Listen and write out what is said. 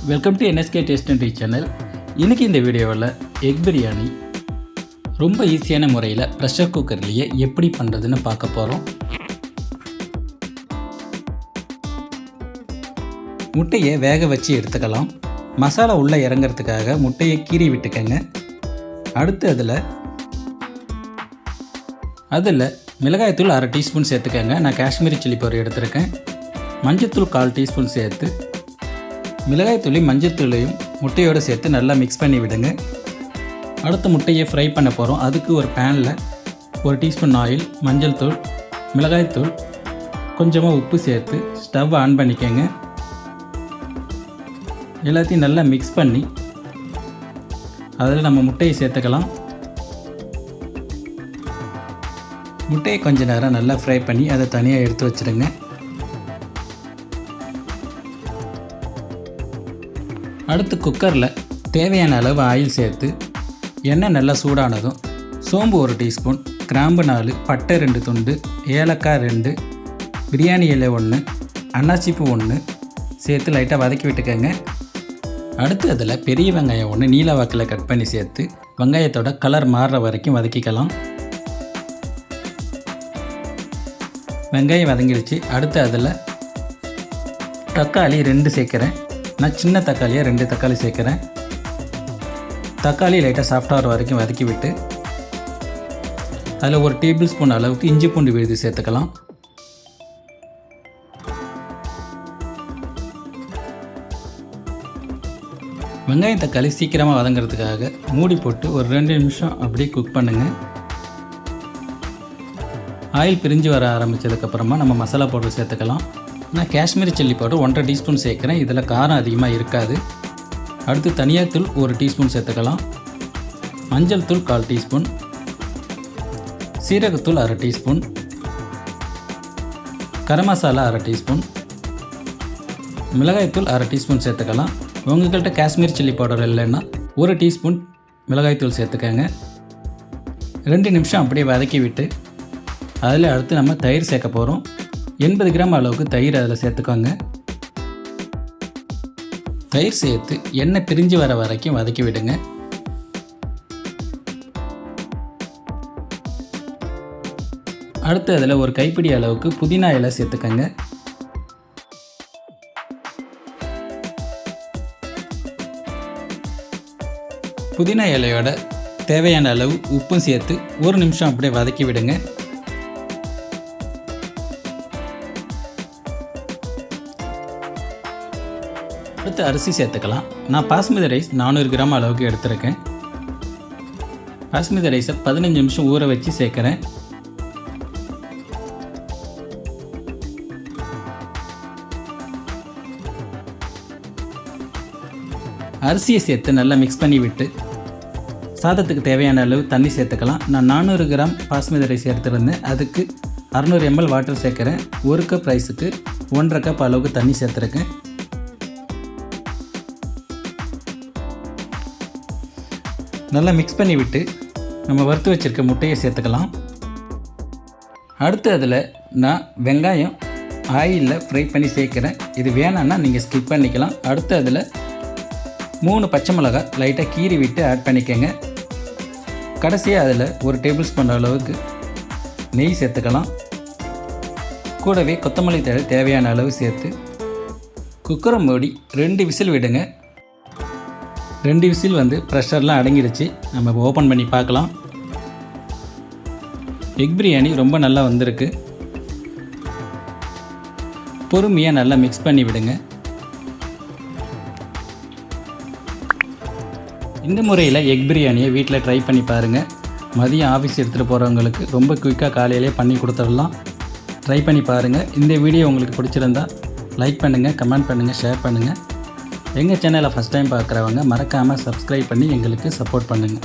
Welcome to NSK taste and teach channel. இன்றைக்கி இந்த வீடியோவில் எக் பிரியாணி ரொம்ப ஈஸியான முறையில் ப்ரெஷர் குக்கர்லேயே எப்படி பண்ணுறதுன்னு பார்க்க போகிறோம். முட்டையை வேக வச்சு எடுத்துக்கலாம். மசாலா உள்ளே இறங்கிறதுக்காக முட்டையை கீறி விட்டுக்கங்க. அடுத்து அதில் மிளகாய்த்தூள் 1/2 டீஸ்பூன் சேர்த்துக்கங்க. நான் காஷ்மீரி சில்லி பவுடர் எடுத்துருக்கேன். மஞ்சள்தூள் 1/4 டீஸ்பூன் சேர்த்து மிளகாய்த்தூளையும் மஞ்சள்தூளையும் முட்டையோடு சேர்த்து நல்லா மிக்ஸ் பண்ணி விடுங்க. அடுத்த முட்டையை ஃப்ரை பண்ண போகிறோம். அதுக்கு ஒரு பேனில் 1 டீஸ்பூன் ஆயில், மஞ்சள் தூள், மிளகாய்த்தூள், கொஞ்சமாக உப்பு சேர்த்து ஸ்டவ் ஆன் பண்ணிக்கோங்க. எல்லாத்தையும் நல்லா மிக்ஸ் பண்ணி அதில் நம்ம முட்டையை சேர்த்துக்கலாம். முட்டையை கொஞ்ச நேரம் நல்லா ஃப்ரை பண்ணி அதை தனியாக எடுத்து வச்சுருங்க. அடுத்து குக்கரில் தேவையான அளவு ஆயில் சேர்த்து எண்ணெய் நல்லா சூடானதும் சோம்பு 1 டீஸ்பூன், கிராம்பு 4, பட்டை 2 துண்டு, ஏலக்காய் 2, பிரியாணி இலை 1, அன்னாச்சிப்பூ 1 சேர்த்து லைட்டாக வதக்கி விட்டுக்கோங்க. அடுத்து அதில் பெரிய வெங்காயம் 1 நீல வாக்கில் கட் பண்ணி சேர்த்து வெங்காயத்தோட கலர் மாறுற வரைக்கும் வதக்கிக்கலாம். வெங்காயம் வதங்கிடுச்சு. அடுத்து அதில் தக்காளி 2 சேர்க்குறேன். நான் சின்ன தக்காளியாக 2 தக்காளி சேர்க்குறேன். தக்காளி லைட்டாக சாஃப்டாகிற வரைக்கும் வதக்கி விட்டு அதில் 1 டேபிள் ஸ்பூன் அளவுக்கு இஞ்சி பூண்டு விழுது சேர்த்துக்கலாம். வெங்காயம் தக்காளி சீக்கிரமாக வதங்கிறதுக்காக மூடி போட்டு ஒரு 2 நிமிஷம் அப்படியே குக் பண்ணுங்கள். ஆயில் பிரிஞ்சு வர ஆரம்பித்ததுக்கப்புறமா நம்ம மசாலா பவுடர் சேர்த்துக்கலாம். நான் காஷ்மீரி சில்லி பவுடர் 1/2 டீஸ்பூன் சேர்க்குறேன். இதில் காரம் அதிகமாக இருக்காது. அடுத்து தனியாத்தூள் 1 டீஸ்பூன் சேர்த்துக்கலாம். மஞ்சள் தூள் 1/4 டீஸ்பூன், சீரகத்தூள் 1/2 டீஸ்பூன், கரம் மசாலா 1/2 டீஸ்பூன், மிளகாய்த்தூள் 1/2 டீஸ்பூன் சேர்த்துக்கலாம். உங்கள்கிட்ட காஷ்மீரி சில்லி பவுடர் இல்லைன்னா 1 டீஸ்பூன் மிளகாய்த்தூள் சேர்த்துக்கங்க. 2 நிமிஷம் அப்படியே வதக்கி விட்டு அதில் அடுத்து நம்ம தயிர் சேர்க்க போகிறோம். 80 கிராம் அளவுக்கு தயிர் அதில் சேர்த்துக்கோங்க. தயிர் சேர்த்து எண்ணெய் பிரிஞ்சு வர வரைக்கும் வதக்கி விடுங்க. அடுத்து அதில் ஒரு கைப்பிடி அளவுக்கு புதினா இலை சேர்த்துக்கோங்க. புதினா இலையோட தேவையான அளவு உப்பும் சேர்த்து 1 நிமிஷம் அப்படியே வதக்கி விடுங்க. அடுத்து அரிசி சேர்த்துக்கலாம். நான் பாஸ்மதி ரைஸ் 400 கிராம் அளவுக்கு எடுத்துருக்கேன். பாஸ்மதி ரைஸை 15 நிமிஷம் ஊற வச்சு சேர்க்குறேன். அரிசியை சேர்த்து நல்லா மிக்ஸ் பண்ணி விட்டு சாதத்துக்கு தேவையான அளவு தண்ணி சேர்த்துக்கலாம். நான் 400 கிராம் பாஸ்மதி ரைஸ் எடுத்துருந்தேன். அதுக்கு 600 ml வாட்டர் சேர்க்குறேன். 1 கப் ரைஸுக்கு 1.5 கப் அளவுக்கு தண்ணி சேர்த்துருக்கேன். நல்லா மிக்ஸ் பண்ணி விட்டு நம்ம வறுத்து வச்சுருக்க முட்டையை சேர்த்துக்கலாம். அடுத்து அதில் நான் வெங்காயம் ஆயிலில் ஃப்ரை பண்ணி சேர்க்குறேன். இது வேணான்னா நீங்கள் ஸ்கிப் பண்ணிக்கலாம். அடுத்து அதில் 3 பச்சை மிளகாய் லைட்டாக கீறி விட்டு ஆட் பண்ணிக்கோங்க. கடைசியாக அதில் 1 டேபிள் ஸ்பூன் அளவுக்கு நெய் சேர்த்துக்கலாம். கூடவே கொத்தமல்லி தழை தேவையான அளவு சேர்த்து குக்கரை மூடி 2 விசில் விடுங்க. 2 விசில் ப்ரெஷர்லாம் அடங்கிடுச்சு. நம்ம ஓப்பன் பண்ணி பார்க்கலாம். எக் பிரியாணி ரொம்ப நல்லா வந்திருக்கு. பொறுமையாக நல்லா மிக்ஸ் பண்ணி விடுங்க. இந்த முறையில் எக் பிரியாணியை வீட்டில் ட்ரை பண்ணி பாருங்கள். மதியம் ஆஃபீஸ் எடுத்துகிட்டு போகிறவங்களுக்கு ரொம்ப குயிக்காக காலையிலே பண்ணி கொடுத்துடலாம். ட்ரை பண்ணி பாருங்கள். இந்த வீடியோ உங்களுக்கு பிடிச்சிருந்தா லைக் பண்ணுங்கள், கமெண்ட் பண்ணுங்கள், ஷேர் பண்ணுங்கள். எங்கள் சேனலை ஃபஸ்ட் டைம் பார்க்குறவங்க மறக்காமல் சப்ஸ்கிரைப் பண்ணி எங்களுக்கு சப்போர்ட் பண்ணுங்கள்.